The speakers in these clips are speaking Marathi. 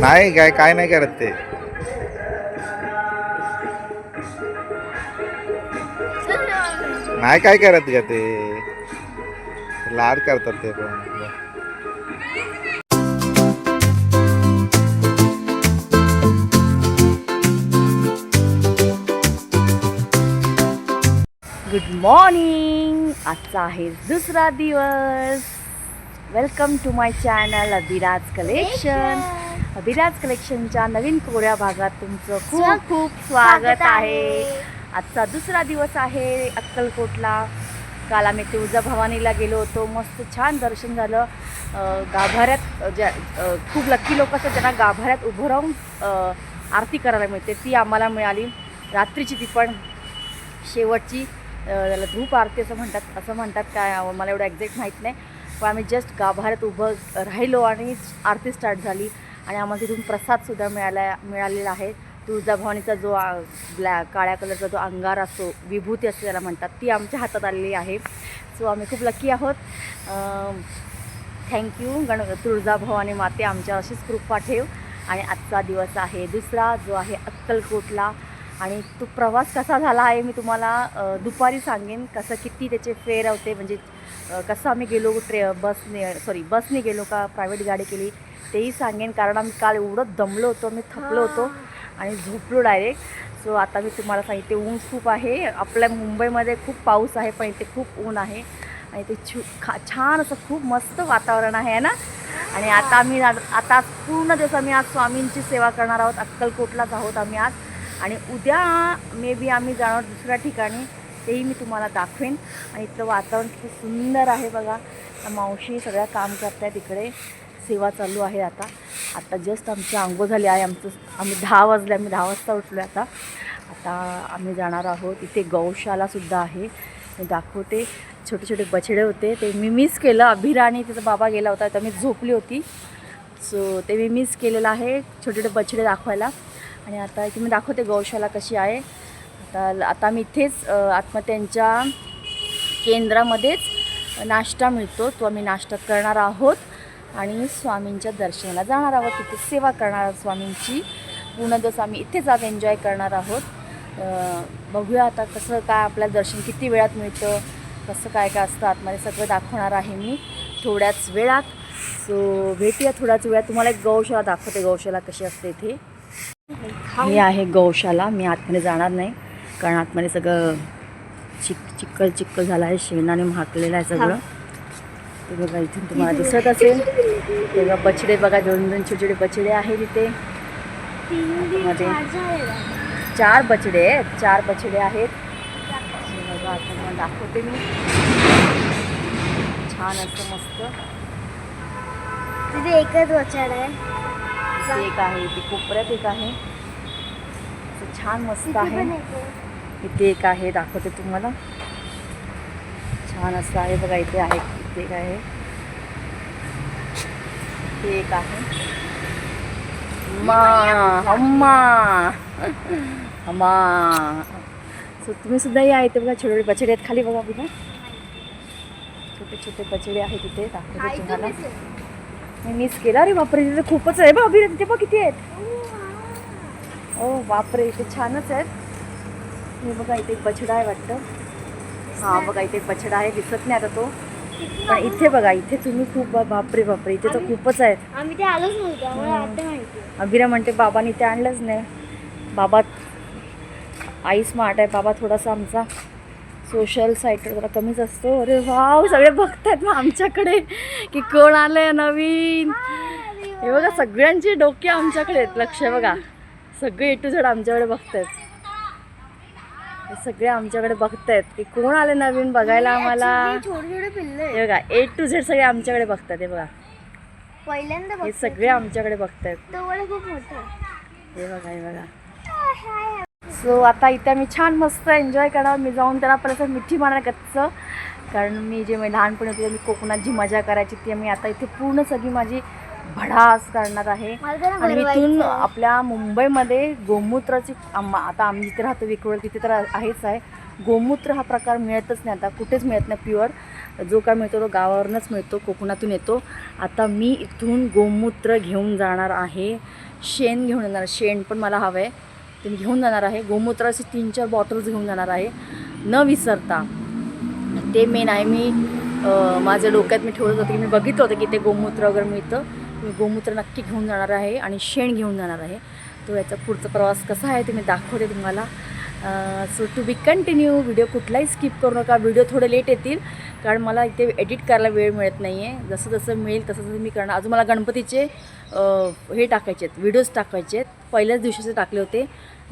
नाही काय काय नाही करत ते. नाही काय करत का ते, लाड करतात ते पण. Good morning. आजचा आहे दुसरा दिवस. Welcome to my channel Abhiraj collection. Abhiraj कलेक्शनच्या नवीन कोऱ्या भागात तुमचं खूप खूप स्वागत आहे. आजचा दुसरा दिवस आहे अक्कलकोटला. काल आम्ही तुळजाभवानीला गेलो होतो. मस्त छान दर्शन झालं. गाभाऱ्यात ज्या खूप लक्की लोक असतात ज्यांना गाभाऱ्यात उभं राहून आरती करायला मिळते, ती आम्हाला मिळाली. रात्रीची ती पण शेवटची, त्याला धूप आरती असं म्हणतात काय, मला एवढं एक्झॅक्ट माहीत नाही. पण आम्ही जस्ट गाभाऱ्यात उभं राहिलो आणि आरती स्टार्ट झाली. आणि आम्हाला तिथून प्रसादसुद्धा मिळालेला आहे. तुळजाभवानीचा जो काळ्या कलरचा जो अंगार असतो, विभूती असते त्याला म्हणतात, ती आमच्या हातात आलेली आहे. सो आम्ही खूप लकी आहोत. थँक्यू तुळजाभवानी माते, आमच्या अशीच कृपा ठेव. आणि आजचा दिवस आहे दुसरा, जो आहे अक्कलकोटला. आणि तो प्रवास कसा झाला आहे मी तुम्हाला दुपारी सांगेन. किती त्याचे फेर होते, म्हणजे कसं आम्ही गेलो बसने गेलो का प्रायव्हेट गाडी केली तेही सांगेन. कारण आम्ही काल एवढं दमलो होतो, मी थकलो होतो आणि झोपलो डायरेक्ट. सो आता मी तुम्हाला सांगितले, ऊन खूप आहे. आपल्या मुंबईमध्ये खूप पाऊस आहे, पण इथे खूप ऊन आहे. आणि ते छान असं खूप मस्त वातावरण आहे ना. आणि आता पूर्ण दिवस आम्ही आज स्वामींची सेवा करणार आहोत. अक्कलकोटलाच आहोत आम्ही आज. आणि उद्या मे बी आम्ही जाणार दुसऱ्या ठिकाणी, तेही मी तुम्हाला दाखवेन. आणि इथलं वातावरण किती सुंदर आहे बघा. मावशी सगळ्या काम करत आहेत, तिकडे सेवा चालू आहे. आता जस्ट आमची अंघोळ झाली आहे. आम्ही 10 वाजता उठलो आहे. आता आम्ही जाणार आहोत. इथे गौशालासुद्धा आहे, मी दाखवते. छोटे छोटे बछडे होते, ते मी मिस केलं. अभिरा आणि तिचा बाबा गेला होता, तर मी झोपली होती. सो ते मी मिस केलेलं आहे, छोटे छोटे बछडे दाखवायला. आणि आता इथे मी दाखवते गौशाला कशी आहे. आता मी इथेच आत्महत्यांच्या केंद्रामध्येच नाश्ता मिळतो, तो आम्ही नाश्ता करणार आहोत. आणि स्वामींच्या दर्शनाला जाणार आहोत, तिथे सेवा करणार आहोत स्वामींची. पूर्ण दिवस आम्ही इथेच आज एन्जॉय करणार आहोत. बघूया आता कसं काय आपल्याला दर्शन किती वेळात मिळतं, कसं काय काय असतं आतमध्ये, सगळं दाखवणार आहे मी थोड्याच वेळात. सो भेटूया थोड्याच वेळात. तुम्हाला एक गौशाला दाखवते, गौशाला कशी असते इथे. ही आहे गौशाला. मी आतमध्ये जाणार नाही, कारण आतमध्ये सगळं चिक्कल झालं आहे, शेणाने म्हाकलेलं आहे सगळं. ते बघा इथून तुम्हाला दिसत असेल. तेव्हा बछडे बघा, 2 छोटे छोटे बछडे आहेत इथे. मध्ये 4 बछडे आहेत. बघा आता तुम्हाला दाखवते मी. छान असं मस्त. तिथे एकच बछडा आहे, इथे एक आहे, इथे कोपऱ्यात एक आहे. असं छान मस्त आहे. इथे एक आहे, दाखवते तुम्हाला. छान असं आहे बघा. इथे आहे, इथे एक आहे, इथे एक आहे. अम्मा. सो तुम्ही सुद्धा या इथे बघा. छोटे बछडे आहेत खाली बघा. बघा छोटे छोटे बछडे आहेत तिथे, दाखवते तुम्हाला. मी मिस केला. अरे बापरे, तिथे खूपच आहे बघ अभिरा. तिथे बघ किती आहेत. ओ बापरे, इथे छानच आहेत. हे बघा इथे एक बछडा आहे वाटतं. हां बघा इथे एक बछडा आहे, दिसत नाही आता तो. पण इथे बघा, इथे तुम्ही खूप बापरे इथे तर खूपच आहेत. आम्ही ते आलोच नव्हतो, आम्हाला आता माहिती. अभिरा म्हणते बाबांनी ते आणलंच नाही. बाबा आई स्मार्ट आहे, बाबा थोडासा आमचा सोशल साईटवर जरा कमीच असतो. अरे वाव, सगळे बघतात मग आमच्याकडे की कोण आलंय नवीन. हे बघा सगळ्यांची डोके आमच्याकडे आहेत. लक्ष बघा, सगळे A to Z आमच्याकडे बघतायत. हे सगळे आमच्याकडे बघतायत की कोण आले नवीन बघायला आम्हाला. छोटे छोटे पिल्ले हे बघा A to Z सगळे आमच्याकडे बघतात. हे बघा पहिल्यांदा हे सगळे आमच्याकडे बघतायत. तो मला खूप मोठा. हे बघा हे बघा. सो आता इथे मी छान मस्त एन्जॉय करणार. मी जाऊन त्याला परत मिठी मारणार गच्च. कारण मी लहानपणी होते, मी कोकणात जी मजा करायची ती मी आता इथे पूर्ण सगळी माझी भडास करणार आहे. आणि इथून आपल्या मुंबईमध्ये गोमूत्राची आता आम्ही जिथे राहतो विक्रोळ, तिथे तर आहेच आहे. गोमूत्र हा प्रकार मिळतच नाही आता, कुठेच मिळत नाही प्युअर. जो काय मिळतो तो गावावरूनच मिळतो, कोकणातून येतो. आता मी इथून गोमूत्र घेऊन जाणार आहे, शेण घेऊन येणार. शेण पण मला हवं आहे, ते मी घेऊन जाणार आहे. गोमूत्राचे 3-4 बॉटल्स घेऊन जाणार आहे न विसरता. ते मेन आहे. मी माझ्या डोक्यात मी ठेवत होतं की मी बघितलं होतं की ते गोमूत्र वगैरे मिळतं. मी गोमूत्र नक्की घेऊन जाणार आहे आणि शेण घेऊन जाणार आहे. तो याचा पुढचा प्रवास कसा आहे ते मी दाखवते तुम्हाला. So to be continued. Video कुठलाही स्किप करू नका. व्हिडिओ थोडे लेट येतील कारण मला इथे एडिट करायला वेळ मिळत नाही आहे. जसं जसं मिळेल तसं तसं मी करणार. अजून मला गणपतीचे हे टाकायचे आहेत, व्हिडिओज टाकायचे आहेत. पहिल्याच दिवशीचे टाकले होते,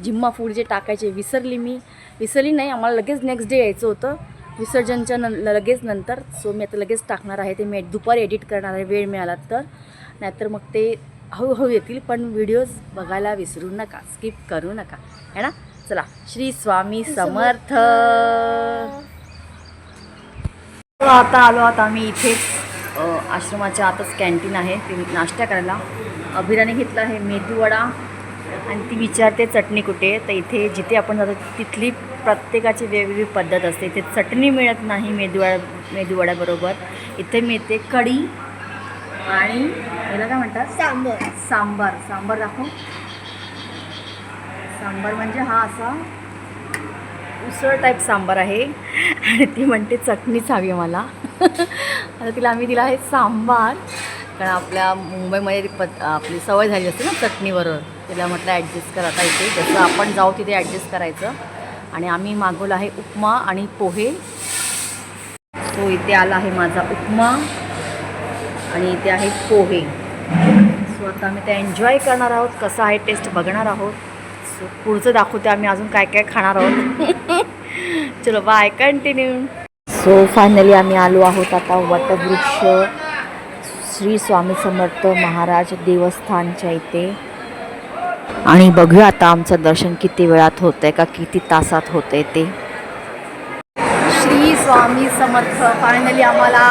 जिम्मा फूडचे टाकायचे. विसरली नाही, आम्हाला लगेच नेक्स्ट डे यायचं होतं विसर्जनच्या लगेच नंतर. सो मी आता लगेच टाकणार आहे. ते मी दुपारी एडिट करणार आहे वेळ मिळाला तर, नाहीतर मग ते हळूहळू येतील. पण व्हिडिओज बघायला विसरू नका, स्किप करू नका, है ना. चला, श्री स्वामी समर्थ. आता आलो आम्ही इथेच आश्रमाच्या आतच कॅन्टीन आहे, ते नाश्ता करायला. अभिराने घेतला आहे मेदूवडा आणि ती विचारते चटणी कुठे आहे. तर इथे जिथे आपण जातो तिथली प्रत्येकाची वेगवेगळी पद्धत असते. इथे चटणी मिळत नाही मेदूवड्याबरोबर. इथे मिळते कढी आणि याला काय म्हणतात, सांबार दाखव. सांबार म्हणजे हा असा उसळ टाईप सांबार आहे आणि ती म्हणते चटणीच हवी आहे मला. आता आम्ही दिला आहे सांबार, कारण आपल्या मुंबईमध्ये आपली सवय झाली असते ना चटणीबरोबर. तिला म्हटलं ॲडजस्ट कर आता इथे, जसं आपण जाऊ तिथे ॲडजस्ट करायचं. आणि आम्ही मागवलं आहे उपमा आणि पोहे. सो इथे आला आहे माझा उपमा आणि इथे आहे पोहे. सो आता आम्ही ते एन्जॉय करणार आहोत, कसं आहे टेस्ट बघणार आहोत. सो पुढचं दाखवते आम्ही अजून काय काय खाणार आहोत. चलो बाय, कंटिन्यू. सो फायनली आम्ही आलो आहोत आता वटवृक्ष श्री स्वामी समर्थ महाराज देवस्थानच्या इथे. आणि बघूया आता आमचं दर्शन किती वेळात होतं आहे का किती तासात होतं आहे ते. श्री स्वामी समर्थ. फायनली आम्हाला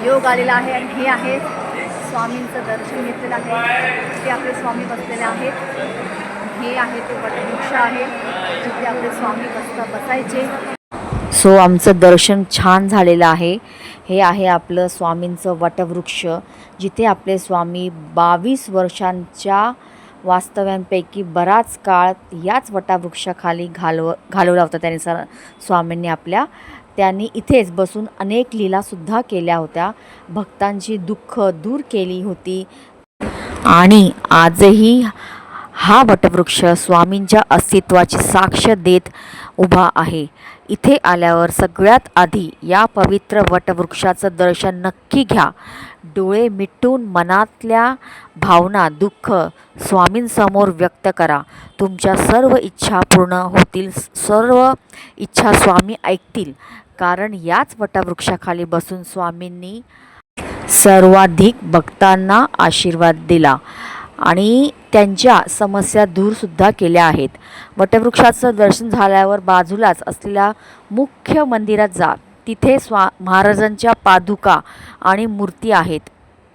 योग आलेला आहे आणि हे आहे स्वामींचं दर्शन घेतलेलं आहे. ते आपले स्वामी बसलेले आहेत. हे आहे ते वटवृक्ष आहे जिथे आपले स्वामी बसायचे. सो आमचं दर्शन छान झालेलं आहे. हे आहे आपलं स्वामींचं वटवृक्ष जिथे आपले स्वामी 22 वर्षांच्या वास्तव्यांपैकी बराच काळ याच वटवृक्षाखाली घालवला होता त्यांनी. स्वामींनी त्यांनी इथेच बसून अनेक लीलासुद्धा केल्या होत्या, भक्तांची दुःख दूर केली होती. आणि आजही हा वटवृक्ष स्वामींच्या अस्तित्वाची साक्ष देत उभा आहे. इथे आल्यावर सगळ्यात आधी या पवित्र वटवृक्षाचं दर्शन नक्की घ्या. डोळे मिटून मनातल्या भावना, दुःख स्वामींसमोर व्यक्त करा. तुमच्या सर्व इच्छा पूर्ण होतील, सर्व इच्छा स्वामी ऐकतील. कारण याच वटवृक्षाखाली बसून स्वामींनी सर्वाधिक भक्तांना आशीर्वाद दिला आणि त्यांच्या समस्या दूरसुद्धा केल्या आहेत. वटवृक्षाचं दर्शन झाल्यावर बाजूलाच असलेल्या मुख्य मंदिरात जा. तिथे महाराजांच्या पादुका आणि मूर्ती आहेत.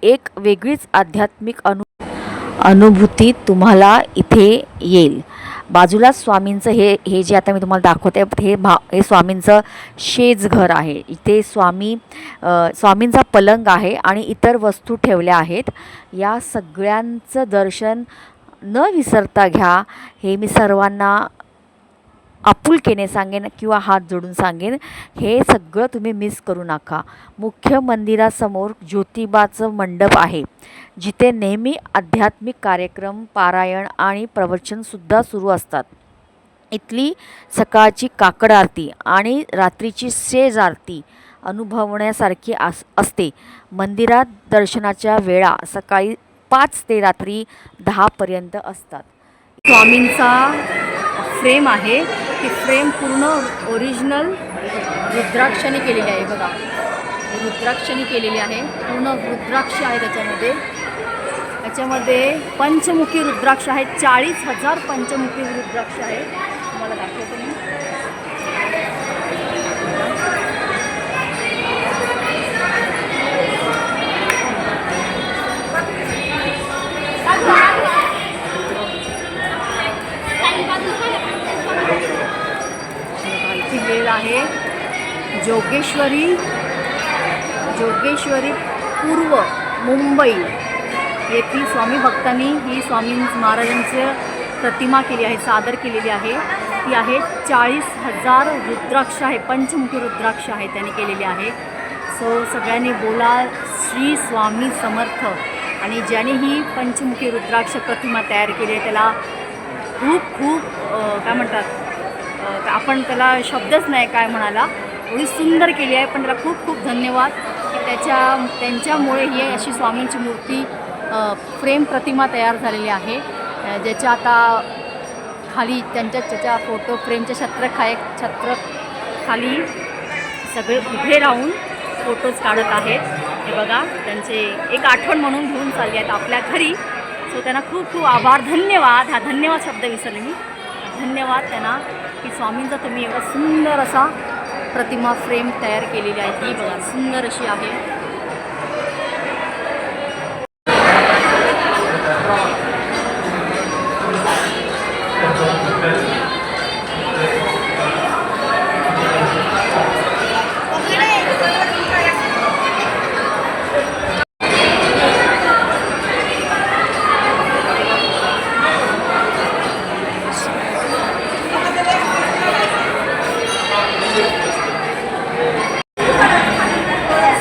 एक वेगळीच आध्यात्मिक अनुभूती तुम्हाला इथे येईल. बाजूलाच स्वामींचं हे जे आता मी तुम्हाला दाखवते हे स्वामींचं शेजघर आहे. इथे स्वामींचा पलंग आहे आणि इतर वस्तू ठेवल्या आहेत. या सगळ्यांचं दर्शन न विसरता घ्या. हे मी सर्वांना आपुलकीने सांगेन किंवा हात जोडून सांगेन, हे सगळं तुम्ही मिस करू नका. मुख्य मंदिरासमोर ज्योतिबाचं मंडप आहे जिथे नेहमी आध्यात्मिक कार्यक्रम, पारायण आणि प्रवचनसुद्धा सुरू असतात. इथली सकाळची काकड आरती आणि रात्रीची सेज आरती अनुभवण्यासारखी असते. मंदिरात दर्शनाच्या वेळा सकाळी 5 ते रात्री 10 पर्यंत असतात. स्वामींचा फ्रेम आहे. ती फ्रेम पूर्ण ओरिजिनल रुद्राक्षाने केलेली आहे. बघा, रुद्राक्षाने केलेली आहे. पूर्ण रुद्राक्ष आहे त्याच्यामध्ये पंचमुखी रुद्राक्ष आहेत. 40,000 पंचमुखी रुद्राक्ष आहे. तुम्हाला दाखवतो मी. जोगेश्वरी पूर्व मुंबई येथील स्वामी भक्तांनी ही स्वामी महाराजांची प्रतिमा केली आहे, सादर केलेली आहे. ती आहे 40,000 रुद्राक्ष आहे, पंचमुखी रुद्राक्ष आहे त्यांनी केलेली आहे. सो सगळ्यांनी बोला श्री स्वामी समर्थ. आणि ज्याने ही पंचमुखी रुद्राक्ष प्रतिमा तयार केली आहे त्याला खूप खूप काय म्हणतात, आपण त्याला शब्दच नाही काय म्हणाला, एवढी सुंदर केली आहे. पण त्याला खूप खूप धन्यवाद की त्यांच्यामुळे ही अशी स्वामींची मूर्ती फ्रेम प्रतिमा तयार झालेली आहे. ज्याच्या आता खाली त्याच्या फोटो फ्रेमच्या छत्र खाली सगळे उभे राहून फोटोज काढत आहेत. हे बघा, त्यांचे एक आठवण म्हणून घेऊन चालले आहेत आपल्या घरी. सो त्यांना खूप खूप आभार, धन्यवाद. हा धन्यवाद शब्द विसरले मी. धन्यवाद त्यांना की स्वामींचा तुम्ही एवढा सुंदर असा प्रतिमा फ्रेम तयार केलेली आहे. ही बघा सुंदर अशी आहे.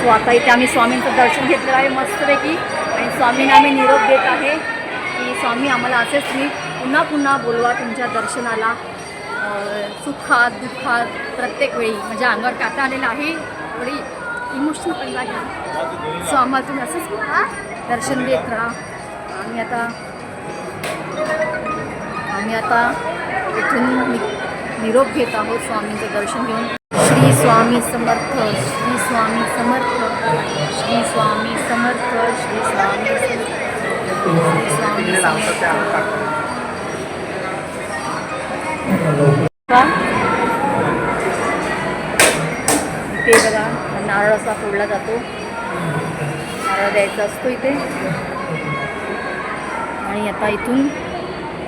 सो आता इथे आम्ही स्वामींचं दर्शन घेतलेलं आहे मस्तपैकी. आणि स्वामींना आम्ही निरोप देत आहे की स्वामी आम्हाला असेच मी पुन्हा पुन्हा बोलवा तुमच्या दर्शनाला. सुखात दुःखात प्रत्येक वेळी म्हणजे अंगावर काटा आलेला आहे, थोडी इमोशनल पण लागेल. सो आम्हाला तुम्ही असंच दर्शन देत राहा. आम्ही आता इथून निरोप घेत आहोत स्वामींचं दर्शन घेऊन. श्री स्वामी समर्थ, श्री स्वामी समर्थ, श्री स्वामी समर्थ, श्री स्वामी श्री स्वामी समर्थ. इथे बघा नारळ असा फोडला जातो, नारळ द्यायचा असतो इथे. आणि आता इथून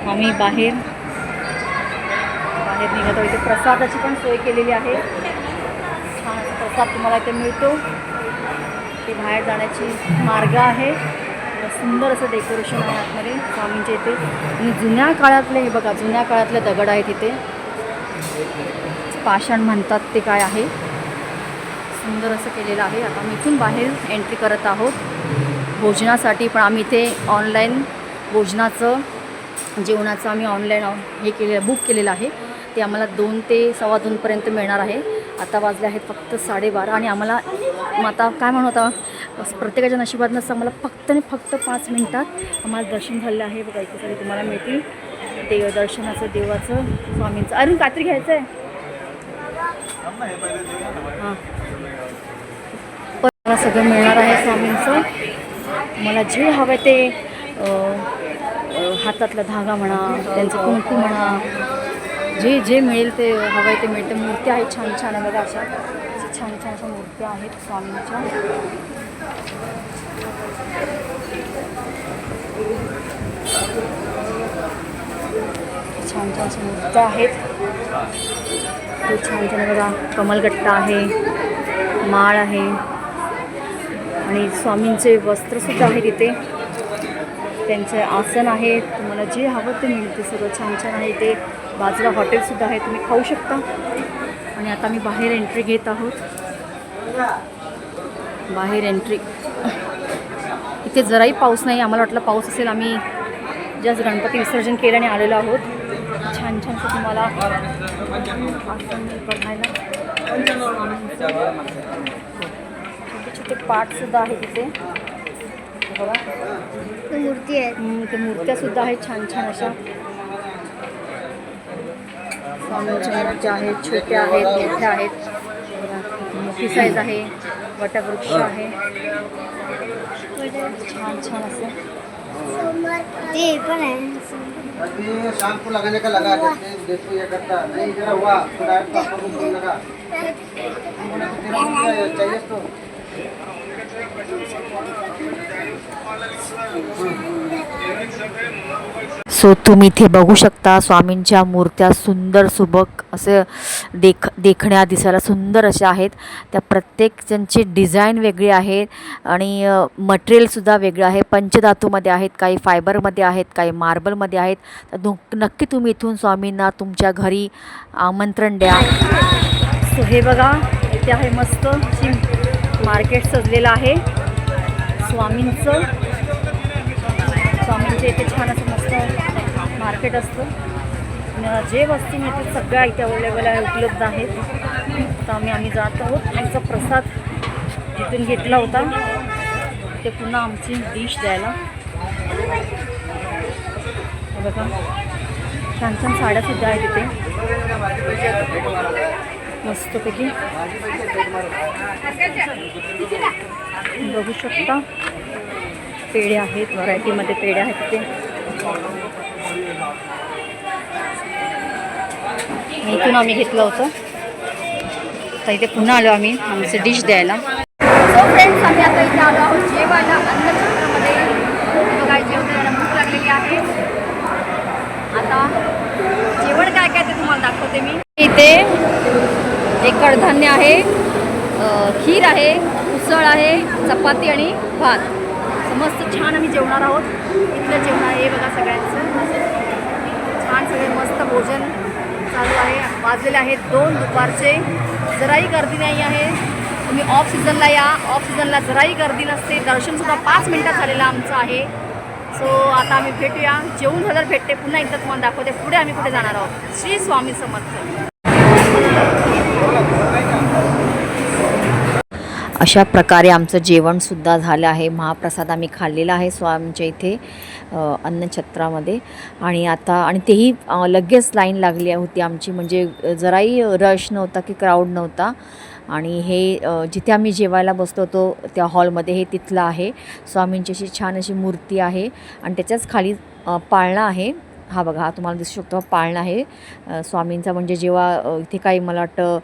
आम्ही बाहेर निघत आहोत. इथे प्रसादाची पण सोय केलेली आहे. छान असा प्रसाद तुम्हाला इथे मिळतो. ते बाहेर जाण्याची मार्ग आहे. सुंदर असं डेकोरेशन आहे आतमध्ये स्वामींच्या इथे. आणि जुन्या काळातले हे बघा, जुन्या काळातले दगड आहेत इथे, पाषाण म्हणतात ते काय आहे, सुंदर असं केलेलं आहे. आता आम्ही इथून बाहेर एंट्री करत आहोत भोजनासाठी. पण आम्ही इथे ऑनलाईन भोजनाचं जेवणाचं आम्ही ऑनलाईन हे केलेलं बुक केलेलं आहे. ते आम्हाला 2 ते 2:15पर्यंत मिळणार आहे. आता वाजले आहेत फक्त 12:30. आणि आम्हाला आता काय म्हणू, आता प्रत्येकाच्या नशिबात नसतं, आम्हाला फक्त 5 मिनटात आम्हाला दर्शन झालेलं आहे. बघा इथे सगळे तुम्हाला मिळतील दर्शनाचं, देवाचं, स्वामींचं. अजून काहीतरी घ्यायचं आहे हां, पण मला सगळं मिळणार आहे स्वामींचं. मला जे हवं ते हातातला धागा म्हणा, त्यांचं कुंकू म्हणा, जे मिळेल ते हवं आहे ते मिळतं. मूर्त्या आहेत छान छान आहे बघा, अशा छान छान अशा मूर्त्या आहेत स्वामींच्या. छान छान अशा मूर्त्या आहेत. ते छान छान बघा, कमलगट्टा आहे, माळ आहे. आणि स्वामींचे वस्त्रसुद्धा आहेत इथे, त्यांचे आसन आहे. तुम्हाला जे हवं ते मिळते, सगळं छान छान आहे. इथे बाजूला हॉटेलसुद्धा आहे, तुम्ही खाऊ शकता. आणि आता मी बाहेर एंट्री घेत आहोत. बाहेर एंट्री, इथे जराही पाऊस नाही. आम्हाला वाटलं पाऊस असेल. आम्ही जस्ट गणपती विसर्जन केलं आणि आलेलो आहोत. छान छानसं तुम्हाला आसन बघायला. छोटे छोटे पाटसुद्धा आहेत तिथे बघा, मूर्ती आहेत. ते मूर्त्यासुद्धा आहेत छान छान अशा. स्वामींच्या मूर्त्या आहेत, छोट्या आहेत, मोठ्या आहेत. मोठी साईज आहे, वटवृक्ष आहे, छान छान असं. ते पण आहे. शाम को लगाने का लगा देते हैं, देखो ये करता नहीं जरा हुआ तो डायरेक्ट पापा को फोन लगा चाहिए तो सो तुम्ही इथे बघू शकता स्वामींच्या मूर्त्या सुंदर सुबक असे देखण्या दिसायला सुंदर अशा आहेत. त्या प्रत्येक त्यांची डिझाईन वेगळी आहे आणि मटेरियलसुद्धा वेगळं आहे. पंचधातूमध्ये आहेत, काही फायबरमध्ये आहेत, काही मार्बलमध्ये आहेत. तर नक्की तुम्ही इथून स्वामींना तुमच्या घरी आमंत्रण द्या. सो हे बघा इथे आहे मस्त मार्केट सजलेलं आहे स्वामींचं इथे छान असं मस्त मार्केट असतं. जे वस्तू मिळतात सगळ्या इथे अवेलेबल आहे, उपलब्ध आहेत. तर आम्ही जात आहोत. आमचा प्रसाद जिथून घेतला होता ते पुन्हा आमची डिश द्यायला. बघा छान छान साड्यासुद्धा आहेत तिथे मस्तपैकी बघू शकता. पेढे आहेत, व्हरायटीमध्ये पेढे आहेत तिथे. इथून आम्ही घेतलं होतं. तर इथे पुन्हा आलो आम्ही आमचे डिश द्यायला. सो फ्रेंड्स आम्ही आता इथे आलो आहोत जेवायला अन्नछत्रामध्ये. बघा जेवणाला भूक लागलेली आहे. आता जेवण काय काय ते तुम्हाला दाखवते मी. इथे एक कडधान्य आहे, खीर आहे, उसळ आहे, चपाती आणि भात. मस्त छान आम्ही जेवणार आहोत. इथलं जेवण आहे बघा सगळ्यांचं छान. सगळे मस्त भोजन चालू आहे. वाजलेले आहेत 2 दुपारचे. जराही गर्दी नाही आहे. तुम्ही ऑफ सीझनला या. ऑफ सीझनला जराही गर्दी नसते. दर्शनसुद्धा 5 मिनटात झालेलं आमचं आहे. सो आता आम्ही भेटूया. जेवून झाल्यावर भेटते. पुन्हा एकदा तुम्हाला दाखवते पुढे आम्ही कुठे जाणार आहोत. श्री स्वामी समर्थ. अशा प्रकारे आमचं जेवणसुद्धा झालं आहे. महाप्रसाद आम्ही खाल्लेला आहे स्वामींच्या इथे अन्नछत्रामध्ये. आणि तेही लगेच लाईन लागली होती आमची. म्हणजे जराही रश नव्हता की क्राऊड नव्हता. आणि हे जिथे आम्ही जेवायला बसलो होतो त्या हॉलमध्ये हे तिथलं आहे. स्वामींची अशी छान अशी मूर्ती आहे आणि त्याच्याच खाली पाळणा आहे. हा बघा, हा तुम्हाला दिसू शकतो पाळणा आहे स्वामींचा. म्हणजे जेव्हा इथे काही मला वाटतं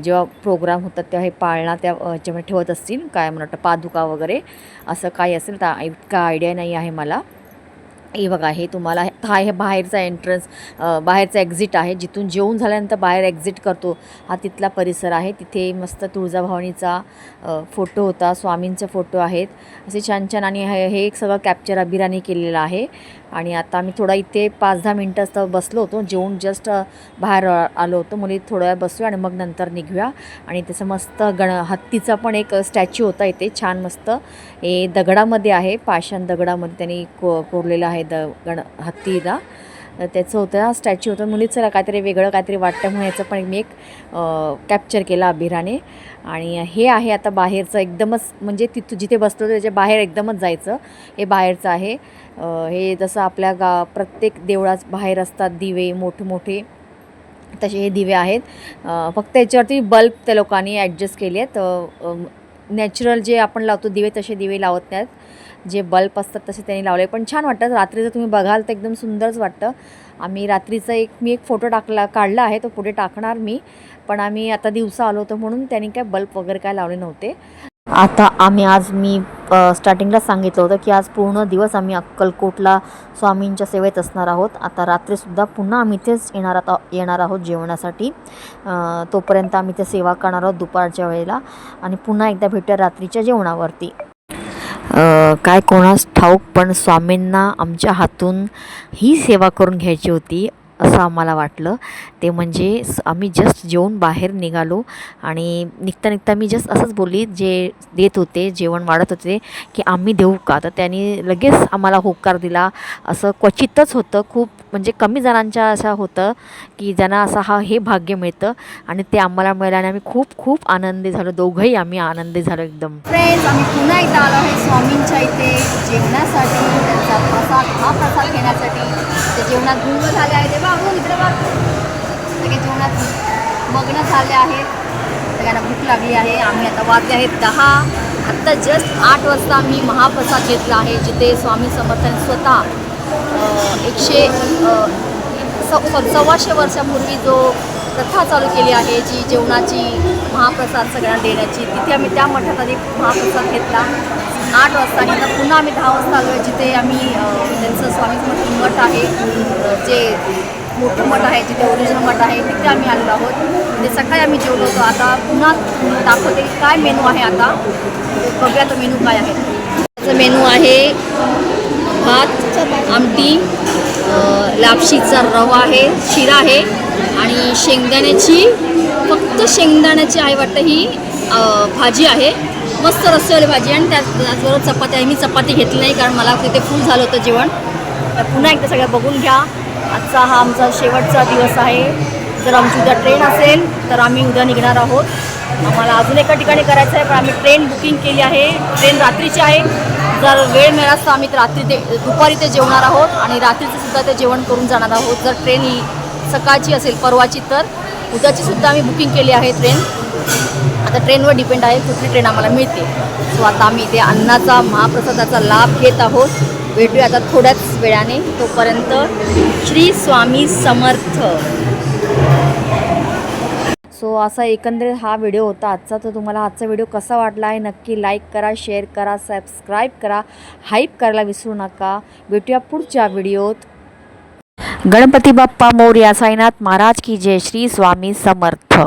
जेव्हा प्रोग्राम होतात तेव्हा हे पाळणा त्या ह्याच्यामध्ये ठेवत असतील. काय मला वाटतं पादुका वगैरे असं काही असेल तर इतका आयडिया नाही आहे मला. हे बघा, हे तुम्हाला हा हे बाहेरचा एंट्रन्स, बाहेरचा एक्झिट आहे. जिथून जेवून झाल्यानंतर बाहेर एक्झिट करतो हा तिथला परिसर आहे. तिथे मस्त तुळजाभवानीचा फोटो होता, स्वामींचे फोटो आहेत असे छान छान. आणि हे एक सगळं कॅप्चर अभिराने केलेलं आहे. आणि आता आम्ही थोडा इथे 5-10 मिनटं असं बसलो होतो. जेवून जस्ट बाहेर आलो होतो. मुली थोड्या वेळ बसूया आणि मग नंतर निघूया. आणि त्याचं मस्त हत्तीचा पण एक स्टॅच्यू होता इथे छान मस्त. हे दगडामध्ये आहे, पाषाण दगडामध्ये त्यांनी कोरलेलं आहे हत्तीला. त्याचं होतं स्टॅच्यू होतं. मुलीच चला काहीतरी वेगळं काहीतरी वाटतं म्हणून याचं पण मी एक कॅप्चर केला अभिराने. आणि हे आहे आता बाहेरचं एकदमच, म्हणजे तिथं जिथे बसलो त्याच्या बाहेर एकदमच जायचं. हे बाहेरचं आहे. हे जसं आपल्या प्रत्येक देवळात बाहेर असतात दिवे मोठे मोठे, तसे हे दिवे आहेत. फक्त याच्यावरती बल्ब त्या लोकांनी ॲडजस्ट केले आहेत. नॅचरल जे आपण लावतो दिवे तसे दिवे लावत नाहीत. जे बल्ब असतात तसे त्यांनी लावले. पण छान वाटतं. रात्रीचं तुम्ही बघाल तर एकदम सुंदरच वाटतं. आम्ही रात्रीचा मी एक फोटो काढला आहे, तो पुढे टाकणार मी. पण आम्ही आता दिवसा आलो होतो म्हणून त्यांनी काय बल्ब वगैरे काय लावले नव्हते. आता मी स्टार्टिंगला सांगितलं होतं की आज पूर्ण दिवस आम्ही अक्कलकोटला स्वामींच्या सेवेत असणार आहोत. आता रात्रीसुद्धा पुन्हा आम्ही इथेच येणार आहोत जेवणासाठी. तोपर्यंत आम्ही ते सेवा करणार आहोत दुपारच्या वेळेला. आणि पुन्हा एकदा भेटूया रात्रीच्या जेवणावरती. काय कोणास ठाऊक, पण स्वामींना आमच्या हातून ही सेवा करून घ्यायची होती असं आम्हाला वाटलं. ते म्हणजे आम्ही जस्ट जेवून बाहेर निघालो आणि निघता मी जस्ट असंच बोलली, जे देत होते जेवण वाढत होते की आम्ही देऊ का. तर त्यांनी लगेच आम्हाला होकार दिला. असं क्वचितच होतं, खूप म्हणजे कमी जणांच्या असं होतं की ज्यांना असं हे भाग्य मिळतं. आणि ते आम्हाला मिळालं आणि आम्ही खूप खूप आनंदी झालो. दोघंही आम्ही आनंदी झालो एकदम. फ्रेंड्स, आम्ही पुन्हा एकदा आलो आहे स्वामींच्या इथे जेवणासाठी, त्यांचा हा प्रसाद घेण्यासाठी. ते जेवणात गुंग झाले आहे ते इकडे बघ, सगळे जेवणात मग्न झाले आहेत. सगळ्यांना भूक लागली आहे. आम्ही आता वाजले आहेत 10. आत्ता जस्ट 8 वाजता आम्ही महाप्रसाद घेतला आहे, जिथे स्वामी समर्थांनी स्वतः 100 वर्षापूर्वी जो प्रथा चालू केली आहे जी जेवणाची महाप्रसाद सगळ्यांना देण्याची. तिथे आम्ही त्या मठात आधी महाप्रसाद घेतला 8 वाजता आणि आता पुन्हा आम्ही 10 वाजता आलो आहे, जिथे आम्ही त्यांचं स्वामी समर्थ मठ आहे, जे मोठं मठ आहे, जिथे ओरिजिनल मठ आहे, तिथे आम्ही आलेलो आहोत. म्हणजे सकाळी आम्ही जेवलो होतो. आता पुन्हा दाखवते काय मेनू आहे. आता बघूया तो मेनू काय आहे. त्याचं मेनू आहे भात, आमटी, लापशीचा रवा आहे, शिरा आहे आणि शेंगदाण्याची, फक्त शेंगदाण्याची आहे वाटतं ही भाजी आहे. मस्त रस्स्यावाली भाजी आणि त्याचबरोबर चपाती आहे. मी चपाती घेतली नाही कारण मला तिथे फुल झालं होतं जेवण. तर पुन्हा एकदा सगळं बघून घ्या. आजचा हा आमचा शेवटचा दिवस आहे. जर आमची उद्या ट्रेन असेल तर आम्ही उद्या निघणार आहोत. आम्हाला अजून एका ठिकाणी करायचं आहे, पण आम्ही ट्रेन बुकिंग केली आहे. ट्रेन रात्रीची आहे. जर वेळ मिळाला तर आम्ही दुपारी ते जेवणार आहोत आणि रात्रीचं सुद्धा ते जेवण करून जाणार आहोत. जर ट्रेन सकाळची असेल परवाची तर उद्याची सुद्धा आम्ही बुकिंग केली आहे ट्रेन. आता ट्रेनवर डिपेंड आहे कुठली ट्रेन आम्हाला मिळते. सो आता आम्ही इथे अन्नाचा महाप्रसादाचा लाभ घेत आहोत. भेटूया आता थोड्याच वेळाने. तोपर्यंत श्री स्वामी समर्थ. सो असा एकंदरीत हा व्हिडिओ होता आजचा. तर तुम्हाला आजचा व्हिडिओ कसा वाटला आहे नक्की लाईक करा, शेअर करा, सबस्क्राईब करा, हाईप करायला विसरू नका. भेटूया पुढच्या व्हिडिओत. गणपती बाप्पा मोरया, साईनाथ महाराज की जय. श्री स्वामी समर्थ.